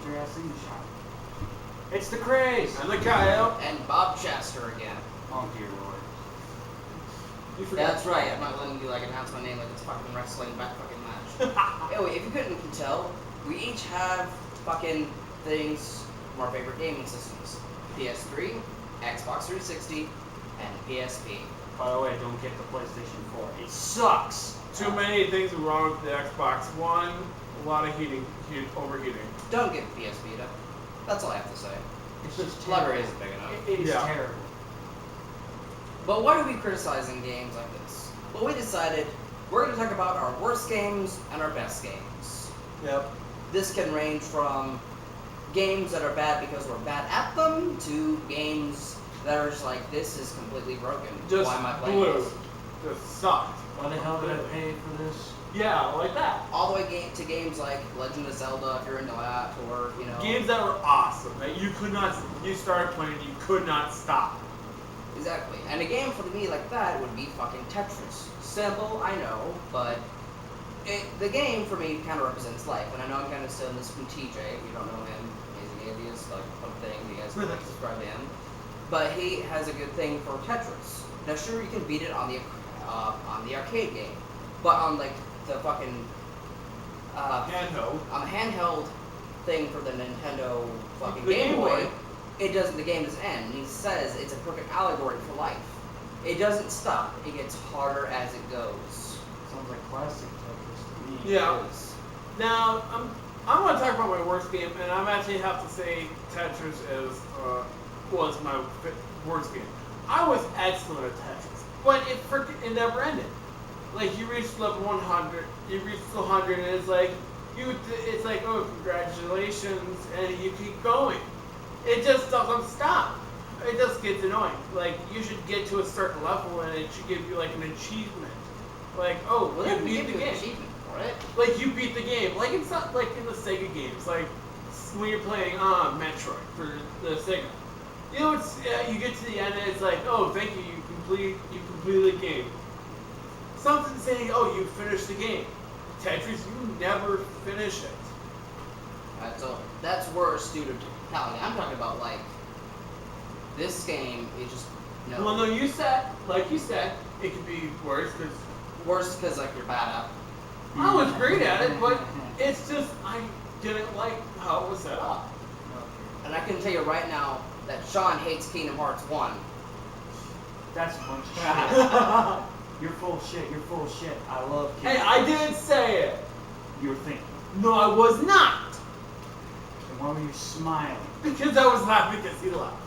your ass in the shop. It's the craze. And the coyot. And Bob Chaster again. Oh dear lord. You forgot. That's right. I'm not letting you like announce my name like it's fucking wrestling back fucking match. Anyway, if you couldn't tell, we each have fucking things from our favorite gaming systems: PS3, Xbox 360, and PSP. By the way, don't get the PlayStation 4. It sucks. Too many things are wrong with the Xbox One. A lot of overheating. Don't get the PS Vita. That's all I have to say. It's just Lever terrible. isn't big enough. It is Yeah. terrible. But why are we criticizing games like this? Well, we decided we're going to talk about our worst games and our best games. Yep. This can range from games that are bad because we're bad at them to games that are just like, this is completely broken. Just Why am I playing blue. this? Just sucked. Why the hell did I pay for this? Yeah, like that. All the way to games like Legend of Zelda, if you're into that, or, you know... Games that were awesome that you could not. You started playing, you could not stop. Exactly. And a game for me like that would be fucking Tetris. Simple, I know, but the game for me kind of represents life. And I know I'm kind of stealing this from TJ. If you don't know him, he's an atheist, like a thing. You guys can describe him. But he has a good thing for Tetris. Now, sure, you can beat it on the arcade game, but on like the fucking Handheld. on the handheld thing for the Nintendo fucking The Game Game Boy, Boy. it doesn't. The game doesn't end. He says it's a perfect allegory for life. It doesn't stop. It gets harder as it goes. Sounds like classic Tetris to me. Yeah. It is. Now I'm going to talk about my worst game, and I'm actually have to say Tetris was my worst game. I was excellent at Tetris, but it never ended. Like, you reached level 100, you reached 100, and it's like oh, congratulations, and you keep going. It just doesn't stop. It just gets annoying. Like, you should get to a certain level, and it should give you like an achievement. Like, oh, Well, you then beat give the you an game. achievement for it. Like, you beat the game. Like, it's not like in the Sega games. Like, when you're playing Metroid for the Sega. You know, you get to the end and it's like, oh, thank you, you completed the game. Something saying, oh, you finished the game. Tetris, you never finish it. That's worse due to talent. I'm talking about like this game. It just no. Well, no, like you said, it could be worse because Worse because like you're bad at. I was great at it, but it's just I didn't like how it was set up. And I can tell you right now that Sean hates Kingdom Hearts 1. That's a bunch of shit. You're full of shit. You're full of shit. I love kids. Hey, I didn't say it. You were thinking. No, I was not. And why were you smiling? Because I was laughing because he laughed.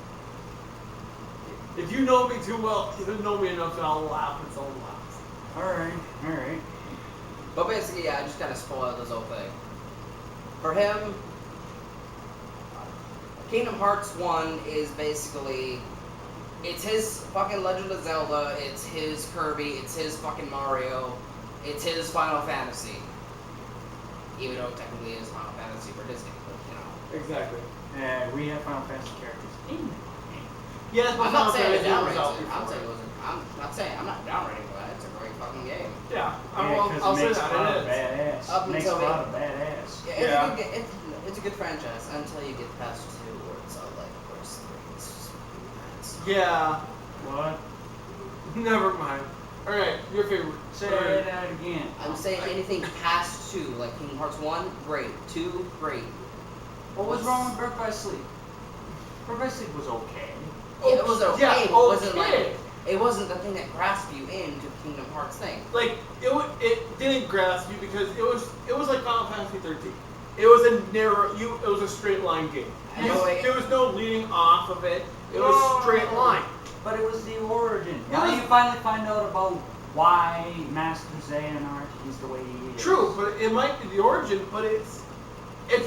If you know me too well, you know me enough that I'll laugh when someone laughs. Alright. But basically, yeah, I just kind of spoiled this whole thing. For him, Kingdom Hearts 1 is basically, it's his fucking Legend of Zelda, it's his Kirby, it's his fucking Mario, it's his Final Fantasy. Even though it technically is Final Fantasy for Disney, but you know. Exactly. Yeah, we have Final Fantasy characters in the game. Yes, but I'm not saying it Final Fantasy downrates was it. out I'm saying it before. wasn't. I'm not downrating for that. It's a great fucking game. Yeah, Yeah, I'll say makes that Cloud it is. badass. Up Makes until Cloud a badass. Yeah, it's a good franchise until you get past 2 where it's all like, where's 3? It's just nuts. Yeah. What? Never mind. Alright, your favorite. Say Alright. that again. I'm saying anything past 2, like Kingdom Hearts 1, great. 2, great. What was wrong with Birth by Sleep? Birth by Sleep was okay. Yeah, it was okay. Yeah, It wasn't okay. like it wasn't the thing that grasped you into the Kingdom Hearts thing. Like it didn't grasp you because it was like Final Fantasy 13. It was it was a straight line game. There was no leading off of it. It was straight line. But it was the origin. It Now was- you finally find out about why Master Xehanort is the way he is. True, but it might be the origin, but it's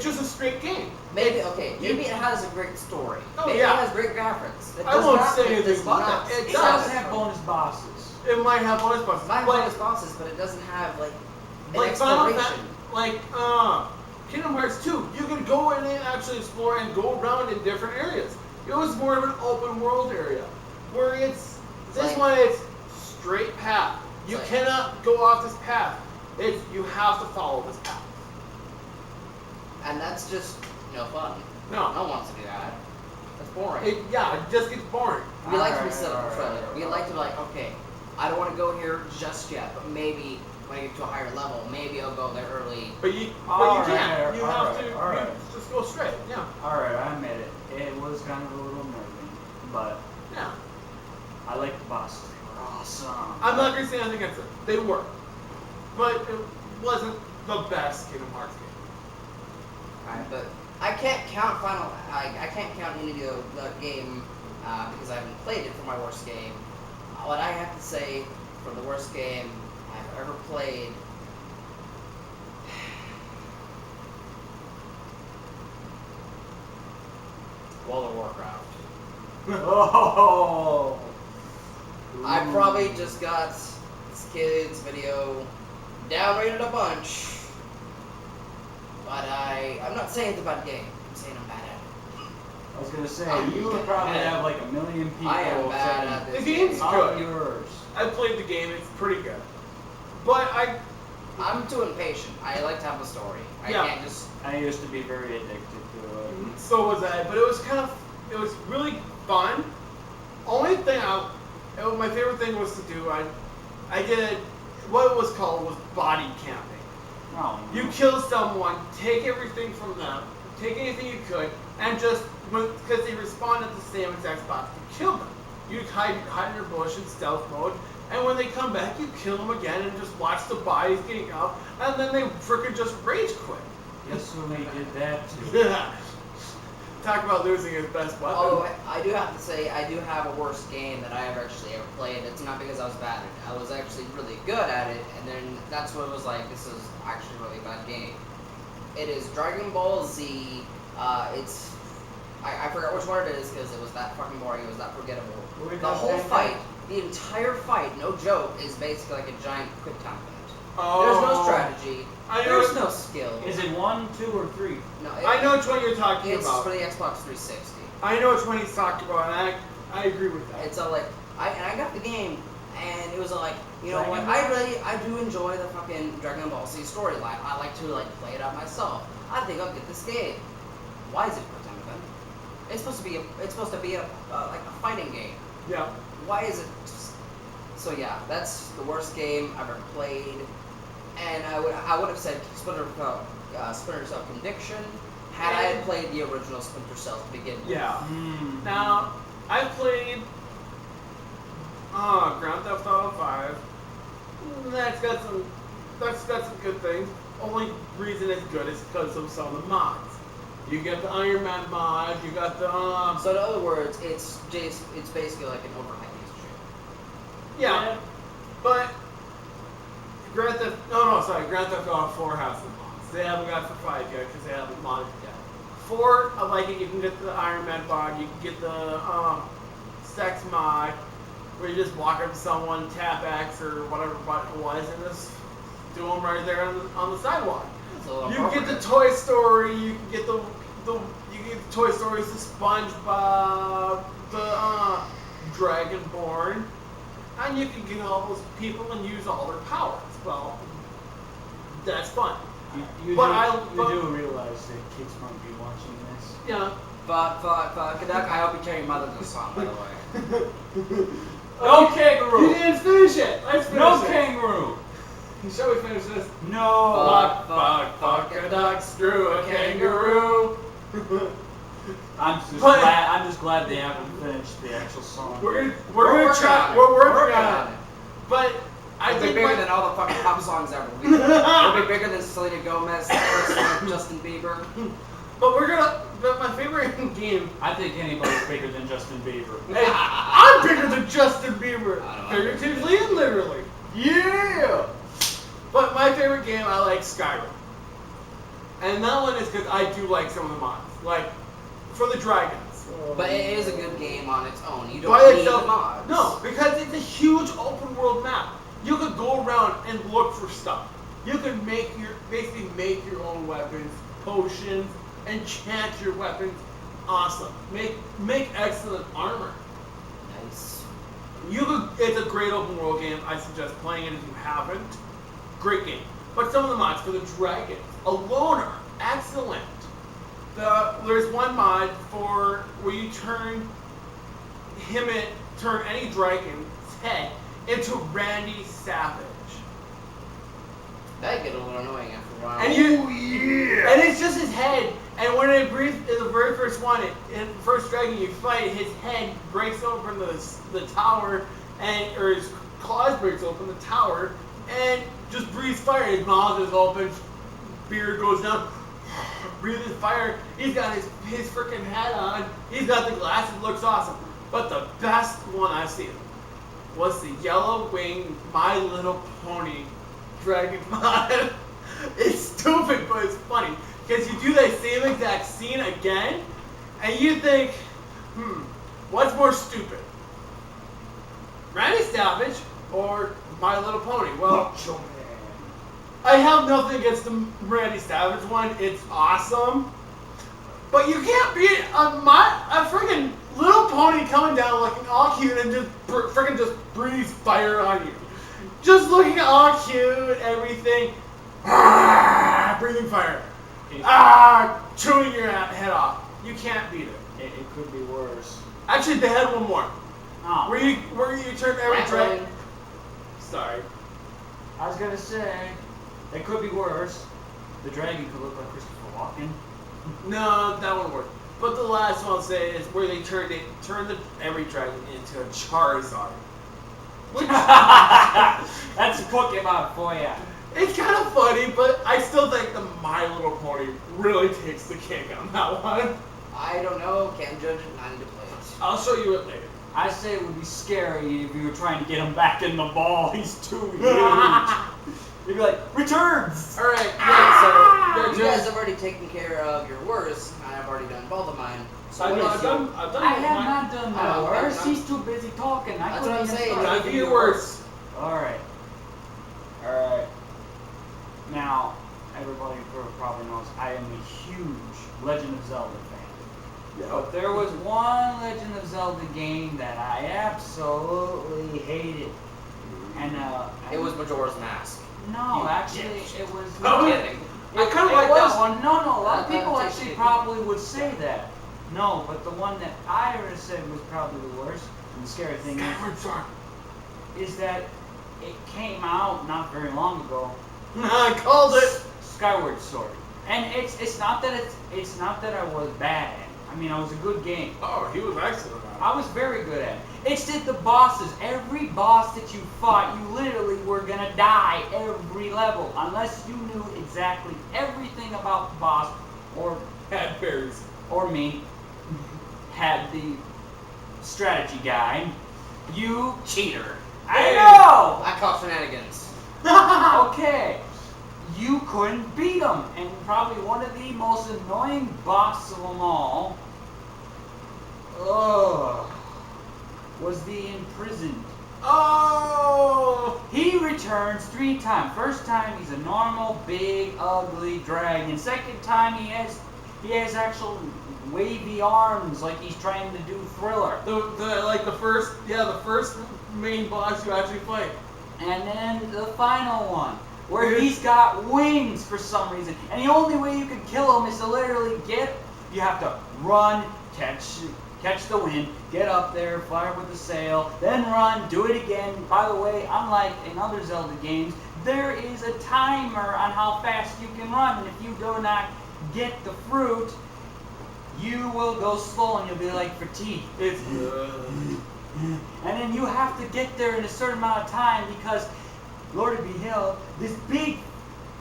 just a straight game. Maybe maybe it has a great story. Oh, maybe yeah. it has great graphics. It I does won't not- say it anything does about not- that. It It does. does have bonus bosses. It might have bonus bosses. It might have bonus bosses, but it doesn't have like an Like Final exploration. Kingdom Hearts 2, you can go in and actually explore and go around in different areas. It was more of an open world area, where this Like- one it's straight path. You Like- cannot go off this path. You have to follow this path. And that's just, no fun. No. No one wants to do that. That's boring. It just gets boring. We like to be Alright, set up for alright, failure. We like to be like, okay, I don't want to go here just yet, but maybe when I get to a higher level, maybe I'll go there early. But you Alright, can't. You have to alright. you just go straight. Yeah. Alright, I admit it. It was kind of a little nerving, but Yeah. I like the bosses. They were awesome. I'm not gonna say anything against it. They were, but it wasn't the best Kingdom Hearts game. Alright, but I can't count I can't count any of the game because I haven't played it for my worst game. What I have to say for the worst game I've ever played. World of Warcraft. Oh. I probably just got this kid's video downrated a bunch. But I'm not saying it's a bad game. I'm saying I'm bad at it. I was gonna say you would probably have like a million people. I am bad at The this game's game. good. Yours. I played the game. It's pretty good, but I'm too impatient. I like to have a story. I Yeah. can't just. I used to be very addicted to it. so was I. But it was really fun. Only thing my favorite thing was to do. I did what it was called was body camping. Oh, You kill someone, take everything from them, take anything you could, and just because they respawn at the same exact spot, you kill them. You hide in your bush in stealth mode, and when they come back, you kill them again and just watch the bodies getting up, and then they freaking just rage quit. Yes, so they did that too. Talk about losing his best weapon. Although I do have to say, I do have a worse game that I have actually ever played. It's not because I was bad at it. I was actually really good at it, and then that's what it was like. This is actually a really bad game. It is Dragon Ball Z. I forgot which one it is because it was that fucking boring. It was that forgettable. The whole fight, the entire fight, no joke, is basically like a giant quick time event. There's no strategy. There's no skill. Is it 1, 2, or 3? No, I know which one you're talking it's about. for the Xbox 360. I know which one he's talking about, and I agree with that. It's like I got the game, and it was like, you know what? Dragon I do enjoy the fucking Dragon Ball Z storyline. I like to play it out myself. I think I'll get this game. Why is it quick time event? It's supposed to be a like a fighting game. Yeah. Why is it? So yeah, that's the worst game I've ever played. And I would have said Splinter Cell Conviction had I had played the original Splinter Cell to begin with. Yeah. Mm. Now, I played Grand Theft Auto 5. That's got some good things. Only reason it's good is because of some of the mods. You get the Iron Man mod. You got the So in other words, it's basically like an overhyped piece of shit. yeah. But Grand Theft Auto 4 has the mods. They haven't got for 5 yet because they haven't modded it yet. 4, I like it. You can get the Iron Man mod. You can get the sex mod, where you just walk up to someone, tap X or whatever button it was, and just do them right there on the sidewalk. It's a little You can get the appropriate. Toy Story. You can get the Toy Stories, the SpongeBob, the Dragonborn, and you can get all those people and use all their powers. Well, that's fun. You do realize that kids might be watching this. Yeah. But Kadak, I hope you tell your mother this song, by the way. No kangaroo! You didn't finish it. Let's finish No it. kangaroo! Shall we finish this? No! Fuck a duck, screw a kangaroo. I'm just glad they haven't finished the actual song. We're working working on it. But I It'll be think bigger than all the fucking pop songs ever. It'll be bigger than Selena Gomez, the first one with Justin Bieber. But my favorite game. I think anybody's bigger than Justin Bieber. Hey, I'm bigger than Justin Bieber, I don't know. figuratively and literally. Yeah. But my favorite game, I like Skyrim, and that one is because I do like some of the mods, like for the dragons. But it is a good game on its own. You By don't need itself, the mods. no, because it's a huge open world map. You could go around and look for stuff. You could basically make your own weapons, potions, enchant your weapons. Awesome. Make excellent armor. Nice. It's a great open world game. I suggest playing it if you haven't. Great game. But some of the mods for the dragons alone are excellent. There's one mod for where you turn any dragon's head into Randy Savage. That get a little annoying after a while. And and it's just his head. And when it breathes, in the very first one, in the first dragon you fight, his head breaks open the tower, or his claws breaks open the tower, and just breathes fire. His mouth is open, beard goes down, breathing fire. He's got his freaking hat on. He's got the glasses. Looks awesome. But the best one I've seen was the yellow wing My Little Pony dragon mod. It's stupid, but it's funny. Because you do that same exact scene again, and you think, what's more stupid? Randy Savage or My Little Pony? Well, I have nothing against the Randy Savage one. It's awesome. But you can't beat a freaking Little Pony coming down looking all cute and just freaking just breathes fire on you. Just looking all cute, everything. Breathing fire. Chewing your head off. You can't beat it. It could be worse. Actually, they had one more. Oh. Where you turn every dragon. Sorry. I was gonna say, it could be worse. The dragon could look like Christopher Walken. No, that won't work. But the last one I'll say is where they turned every dragon into a Charizard. Which That's Pokemon for ya. it's kind of funny, but I still think the My Little Pony really takes the cake on that one. I don't know. Can't judge it. Not into play it. I'll show you it later. I say it would be scary if you were trying to get him back in the ball. He's too huge. You'd be like, returns! Alright, yeah, so You guys have already taken care of your worst. I've already done both of mine. So what I've is your... done I both have mine. not done my Oh, worst. okay. He's too busy talking. I That's couldn't what I'm even saying. start. I'll give you worse. Alright. Alright. Now, everybody probably knows I am a huge Legend of Zelda fan. Yeah. But there was one Legend of Zelda game that I absolutely hated. And It was Majora's Mask. no, You actually, bitch. it was. I'm No. kidding. I kinda It like was- that one. No, a lot of people That's actually actually- probably would say that. No, but the one that I would have said was probably the worst, and the scary thing Skyward Sword. is that it came out not very long ago. I called it. Skyward Sword, and it's not that I was bad at it. I mean, I was a good game. Oh, he was excellent at I was very good at it. It's that the bosses, every boss that you fought, you literally were gonna die every level unless you knew exactly everything about the boss, or it. Had berries. or me had the strategy guide. You cheater! I Hey. know. I call shenanigans. Okay, you couldn't beat him, and probably one of the most annoying bosses of them all. Was the imprisoned. Oh! He returns 3 times. First time he's a normal, big, ugly dragon. Second time he has actual wavy arms like he's trying to do Thriller. The first main boss you actually fight. And then the final one, where he's got wings for some reason. And the only way you can kill him is to literally you have to run, catch the wind, get up there, fire with the sail, then run, do it again. By the way, unlike in other Zelda games, there is a timer on how fast you can run. And if you do not get the fruit, you will go slow and you'll be like fatigued. It's good. And then you have to get there in a certain amount of time because, Lord be held, this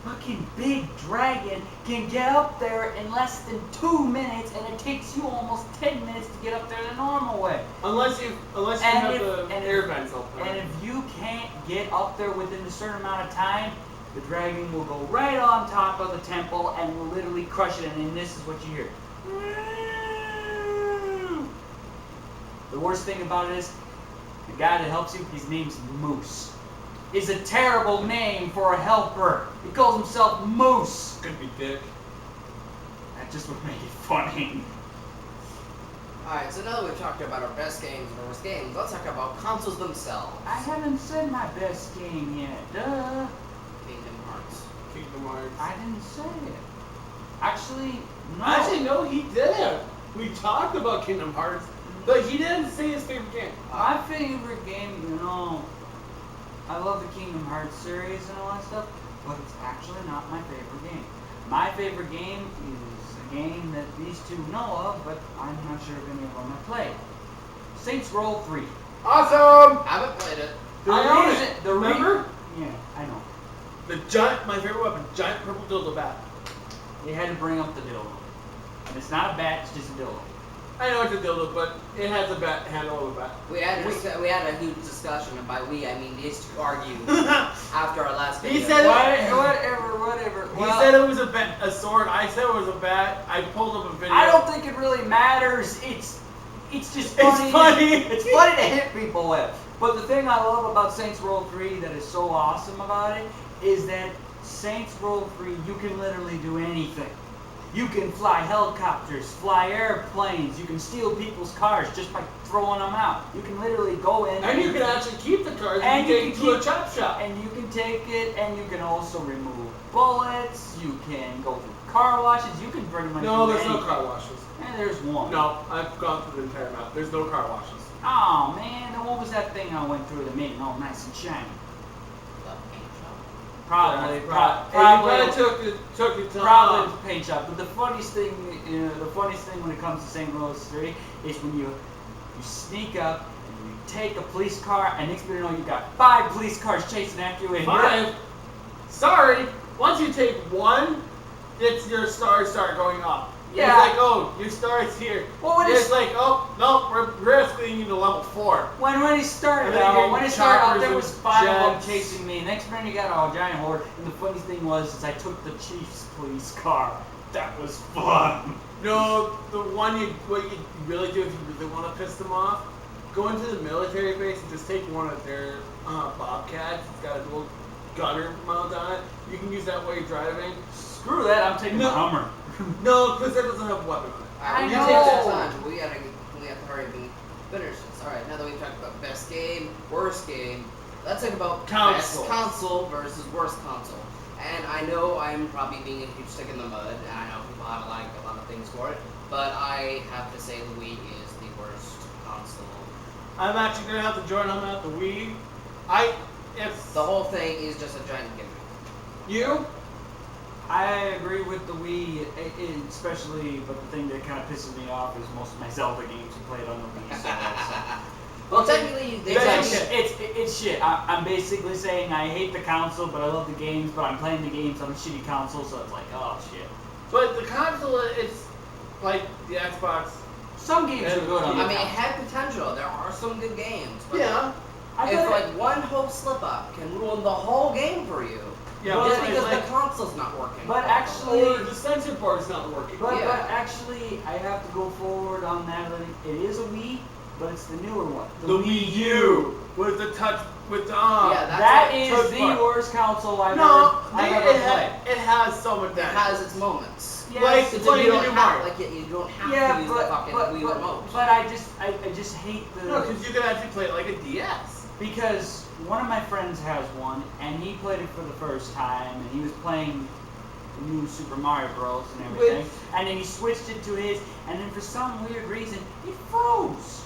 fucking big dragon can get up there in less than 2 minutes, and it takes you almost 10 minutes to get up there the normal way. Unless you have the air vents open. And if you can't get up there within a certain amount of time, the dragon will go right on top of the temple and will literally crush it, and then this is what you hear. The worst thing about it is, the guy that helps you, his name's Moose. Is a terrible name for a helper. He calls himself Moose. Could be dick. That just would make it funny. Alright, so now that we've talked about our best games and worst games, let's talk about consoles themselves. I haven't said my best game yet. Duh. Kingdom Hearts. Kingdom Hearts. I didn't say it. Actually, no. Actually, no, he didn't. We talked about Kingdom Hearts, but he didn't say his favorite game. My favorite game, I love the Kingdom Hearts series and all that stuff, but it's actually not my favorite game. My favorite game is a game that these two know of, but I'm not sure if any of them have played. Saints Row 3. Awesome! I haven't played it. I own it. Remember? Yeah, I know. My favorite weapon, giant purple dildo bat. They had to bring up the dildo. And it's not a bat, it's just a dildo. I know it's a dildo, but it has a bat handle of a bat. We had a huge discussion, and by we I mean these two argued after our last video. He said Whatever. He said it was a sword. I said it was a bat. I pulled up a video. I don't think it really matters. It's just funny. It's funny. It's funny to hit people with. But the thing I love about Saints Row 3 that is so awesome about it is that Saints Row 3, you can literally do anything. You can fly helicopters, fly airplanes, you can steal people's cars just by throwing them out. You can literally go in And you can actually keep the cars and and you take can it to a keep- chop shop. and you can take it and you can also remove bullets, you can go through car washes, you can pretty much No, do there's no anything. car washes. And there's one. No, I've gone through the entire map. There's no car washes. Oh man, then what was that thing I went through that made it all nice and shiny? Probably, Yeah, probably, You probably took it to probably the paint shop. But the funniest thing when it comes to St. Louis 3 is when you sneak up and you take a police car, and next thing you know, you got 5 police cars chasing after you. And Five. Sorry. Once you take one, it's your stars start going up. Yeah. It's like, oh, your star's here. Well, when it's like, oh, no, we're escalating you to level 4. When he started And then out, you when get he started out, choppers there and was 5 of them jets. chasing me. Next minute, you got a giant horde. And the funniest thing was, I took the chief's police car. That was fun. No, what you really do if you really want to piss them off, go into the military base and just take one of their Bobcats. It's got a little gunner mount on it. You can use that while you're driving. Screw that, I'm taking No. the Hummer. No, because that doesn't have a weapon on it. I We know. take our time. We have to hurry and finish this. Alright, now that we've talked about best game, worst game, let's talk about Console. best console versus worst console. And I know I'm probably being a huge stick in the mud, and I know people have like a lot of things for it, but I have to say the Wii is the worst console. I'm actually gonna have to join on that. The Wii. If The whole thing is just a giant gimmick. you, I agree with the Wii, especially, but the thing that kind of pisses me off is most of my Zelda games are played on the Wii. So Well, technically, they That's said it's shit. I'm basically saying I hate the console, but I love the games, but I'm playing the games on a shitty console, so it's like, oh shit. but the console, it's like the Xbox. Some games are good on I the mean, it console. had potential. There are some good games, but Yeah. I if thought like one whole slip up can ruin the whole game for you, Yeah, Well, just but because like, the console's not working. But actually- or the sensor board's not working. But Yeah. actually, I have to go forward on that. It is a Wii, but it's the newer one. The Wii U with the touch with the Yeah, That it. is touch the bar. worst console I've No, ever played. it has some of It that. has its moments. Yes, like It's playing you the don't new have, Mario. like you don't have Yeah, to use the fucking Wii remote. but I just hate the No, because you can actually play it like a DS. because one of my friends has one and he played it for the first time and he was playing the new Super Mario Bros. And everything, and then he switched it to his, and then for some weird reason it froze.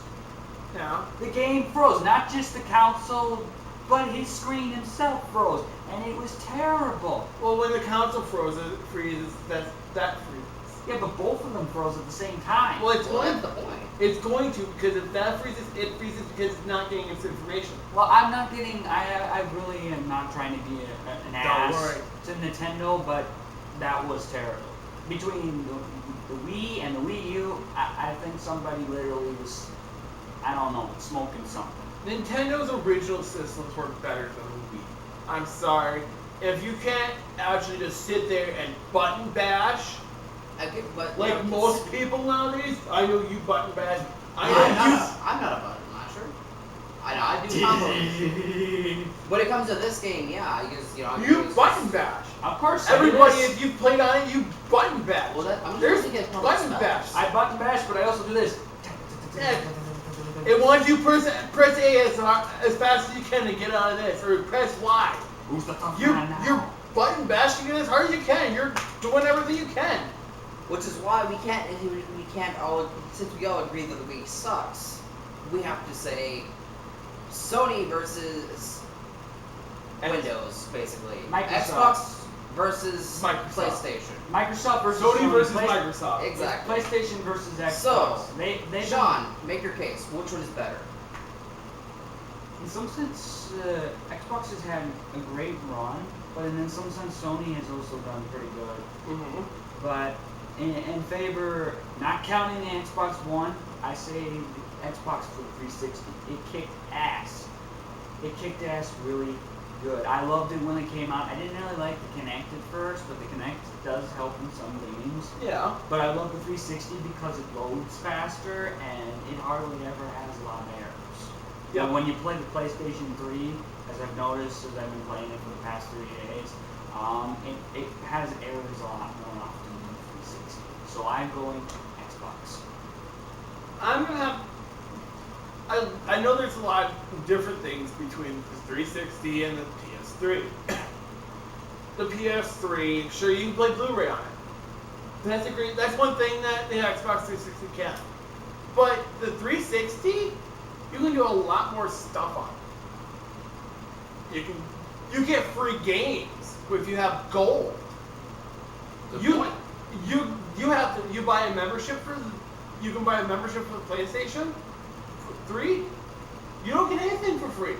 Yeah. The game froze, not just the console, but his screen himself froze, and it was terrible. Well, when the console freezes, that freezes. Yeah, but both of them froze at the same time. Well, it's Well, going. that's the point. It's going to, because if that freezes, it freezes because it's not getting its information. Well, I'm not getting. I really am not trying to be an ass worry. to Nintendo, but that was terrible. Between the Wii and the Wii U, I think somebody literally was, I don't know, smoking something. Nintendo original systems were better than the Wii. I'm sorry. If you can't actually just sit there and button bash, But like you know, most people nowadays, I know you button bash. I'm not a button masher. I do combos. When it comes to this game, yeah, I use I'm You used- button bash. Of course, I Everybody, do this. if you've played on it, you button bash. Well, I'm There's just get button bash. I button bash, but I also do this. Yeah. And once you press A as fast as you can to get out of this, or press Y. Who's the tough You're man now? button bashing it as hard as you can. You're doing everything you can. Which is why we can't all, since we all agree that the Wii sucks, we have to say Sony versus Windows, basically. Microsoft. Xbox versus Microsoft. PlayStation. Microsoft versus Sony versus Play- Microsoft. Exactly. PlayStation versus Xbox. So, they Sean, make your case. Which one is better? in some sense, Xbox has had a great run, but in some sense, Sony has also done pretty good. Mm-hmm. But in favor, not counting the Xbox One, I say the Xbox for the 360. It kicked ass. It kicked ass really good. I loved it when it came out. I didn't really like the Kinect at first, but the Kinect does help in some games. Yeah. But I love the 360 because it loads faster and it hardly ever has a lot of errors. Yeah. But when you play the PlayStation 3, as I've noticed as I've been playing it for the past 3 days, it has errors a lot more often than the 360. So I'm going Xbox. I'm gonna have. I know there's a lot of different things between the 360 and the PS3. The PS3, sure you can play Blu-ray on it. That's one thing that the Xbox 360 can't. But the 360, you can do a lot more stuff on it. You get free games if you have gold. Good You point. you buy a membership for you can buy a membership for the PlayStation 3. You don't get anything for free.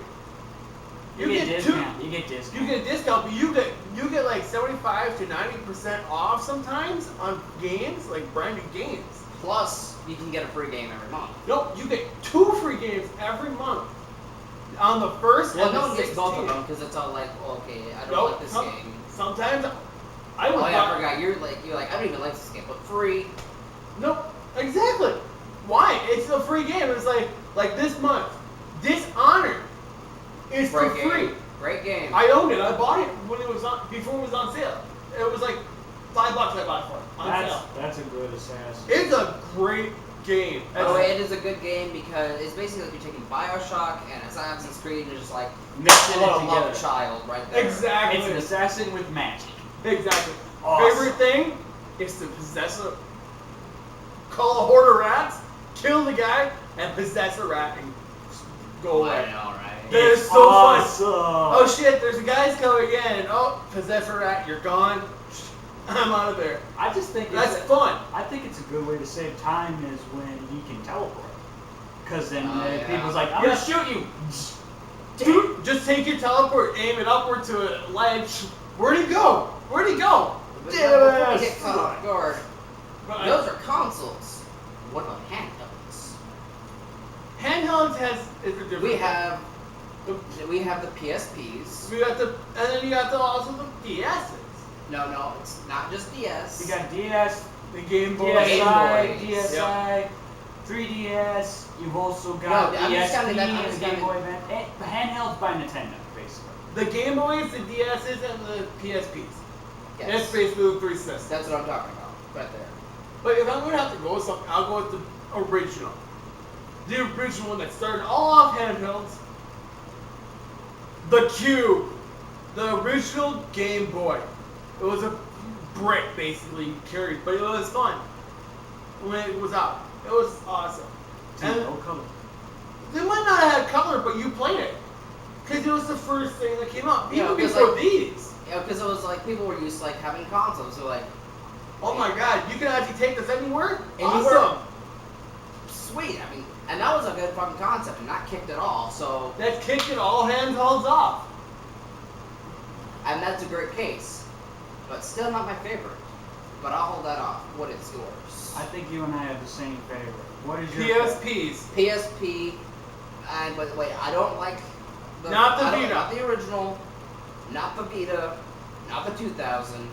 You get discount. You get discount. You get a discount, but you get like 75 to 90% off sometimes on games, like brand new games. Plus, you can get a free game every month. Nope, you get 2 free games every month. On the first Well, and no the one gets 16th. both of them because it's all like, oh, okay, I don't Nope, like this some- game. Sometimes I would Oh yeah, I buy- forgot. You're like, I don't even like this game, but free. Nope, exactly. Why? It's a free game. It's like this month. Dishonored is for Great free. game. Great game. I owned it. I bought it when it was on before it was on sale. It was like $5 I bought it for on sale. That's a good assassin. It's a great game. Oh, it is a good game because it's basically like you're taking Bioshock and Assassin's Creed and just like Mixing what it a love together. child right there. Exactly. It's an assassin with magic. Exactly. Awesome. Favorite thing is to possess a call a horde of rats, kill the guy, and possess a rat and go I away. know, right? That is It's so fun. awesome. Oh shit, there's a guy's coming again. Oh, possess a rat, you're gone. I'm out of there. I just think That's it's fun. I think it's a good way to save time is when you can teleport. Because then Oh, yeah. people's like, I'm Yeah. gonna shoot you. Dude, just take your teleport, aim it upward to a ledge. Where'd he go? Where'd he go? But Damn now before we it. get caught off guard, But those are consoles. What about handhelds? handhelds is a different. We have The- we have the PSPs. we got the and then you got also the DSs, No, it's not just DS. You got DS, the Game Boy. Game DSi, Boys. DSi, 3DS. You've also got No, I'm just ESP, counting that- I'm the just Game counting- Boy Advance. Handhelds by Nintendo, basically. The Game Boys, the DSs, and the PSPs. Yes. That's basically the 3 systems. That's what I'm talking about, right there. But if I'm gonna have to go with something, I'll go with the original. The original one that started all off handhelds. The Cube. The original Game Boy. It was a brick basically you carried, but it was fun when it was out. It was awesome. Dude, And no color. they might not have had color, but you played it. Because it was the first thing that came out. Yeah, Even 'cause, before like- these. Yeah, because it was like people were used to like having consoles, so like, Oh my god, you can actually take this anywhere? And you were- Awesome. sweet. I mean, and that was a good fucking concept, and not kicked at all. So, That kicked it all handhelds off. and that's a great case, but still not my favorite. But I'll hold that off. What is yours? I think you and I have the same favorite. What is your PSPs. PSP, and but wait, I don't like the Not the I don't- Vita. not the original, not the Vita, not the 2000,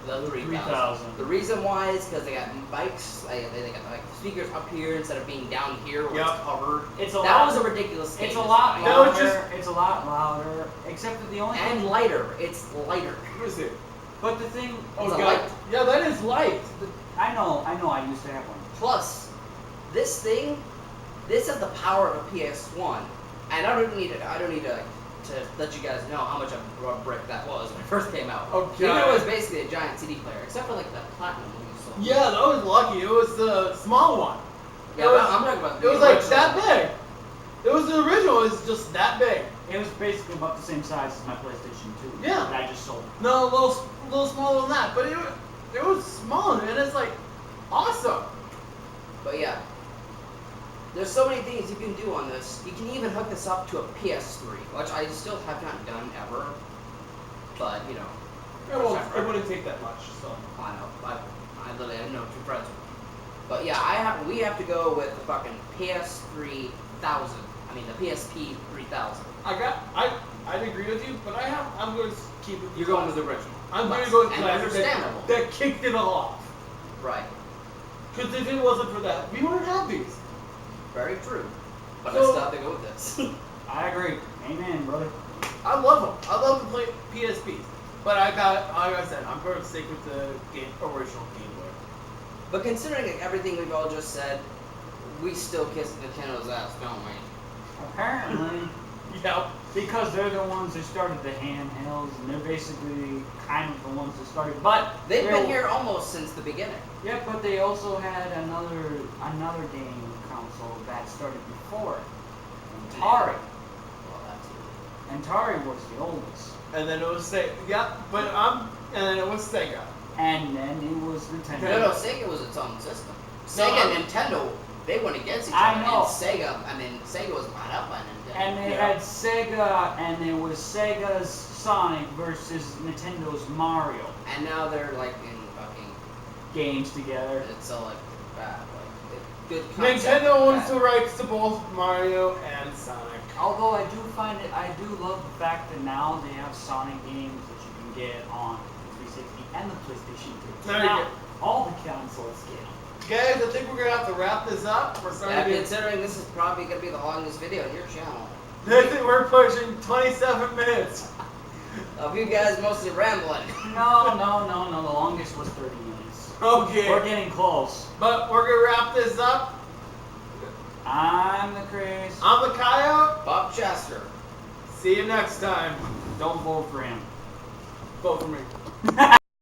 the 3000. 3000. The reason why is because they got mics, they got like speakers up here instead of being down here where Yep. it's covered. It's a That lot. was a ridiculous It's statement. a lot That was louder. just- It's a lot louder. Except that the only And thing. lighter. It's lighter. What is it? But the thing. Oh It's a god. light. Yeah, that is light. I know. I used to have one. Plus, this thing, this has the power of a PS1, and I don't need to let you guys know how much of a brick that was when it first came out. Oh, Even though God. it was basically a giant CD player, except for like the platinum when you console. Yeah, that was lucky. It was the small one. Yeah, It was, I'm talking about it the was like original. that big. It was the original. It was just that big. It was basically about the same size as my PlayStation 2. Yeah. That I just sold. No, a little smaller than that, but it was small, and it's like awesome. But yeah, there's so many things you can do on this. You can even hook this up to a PS3, which I still have not done ever. But you know, It wouldn't take that much. So I know. I literally have no two friends with me. But yeah, we have to go with the fucking PS3000. I mean the PSP 3000. I'd agree with you, but I'm going to keep it. You're going with the original. I'm going to go with And classic understandable. that kicked it off. Right. Because if it wasn't for that, we wouldn't have these. Very true. But So- I still have to go with this. I agree. Amen, brother. I love them. I love to play PSPs. But like I said, I'm going to stick with the original Game Boy. But considering everything we've all just said, we still kiss Nintendo's ass, don't we? Apparently, Yep. because they're the ones that started the handhelds, and they're basically kind of the ones that started. But They've they're- been here almost since the beginning. Yeah, but they also had another game console that started before it. Atari. Well, that's it. And Atari was the oldest. And then it was Sega. Yep. And then it was Sega. And then it was Nintendo. No, Sega was its own system. No, Sega and Nintendo, they went against each I other. know. And Sega was bought out by Nintendo. And they Yeah. had Sega, and it was Sega's Sonic versus Nintendo's Mario And now they're like in fucking, games together. it's all like bad, like good concept. Nintendo owns bad. the rights to both Mario and Sonic. Although I do love the fact that now they have Sonic games that you can get on the 360 and the PlayStation 2. There you Now, go. all the consoles get them. Guys, I think we're gonna have to wrap this up. We're starting Yeah, to considering this is probably gonna be the longest video on your channel. I think we're pushing 27 minutes. Of you guys mostly rambling. No. The longest was 30 minutes. Okay. We're getting close. But we're gonna wrap this up. I'm the craze. I'm the coyot. Bob Chaster. See you next time. Don't vote for him. Vote for me.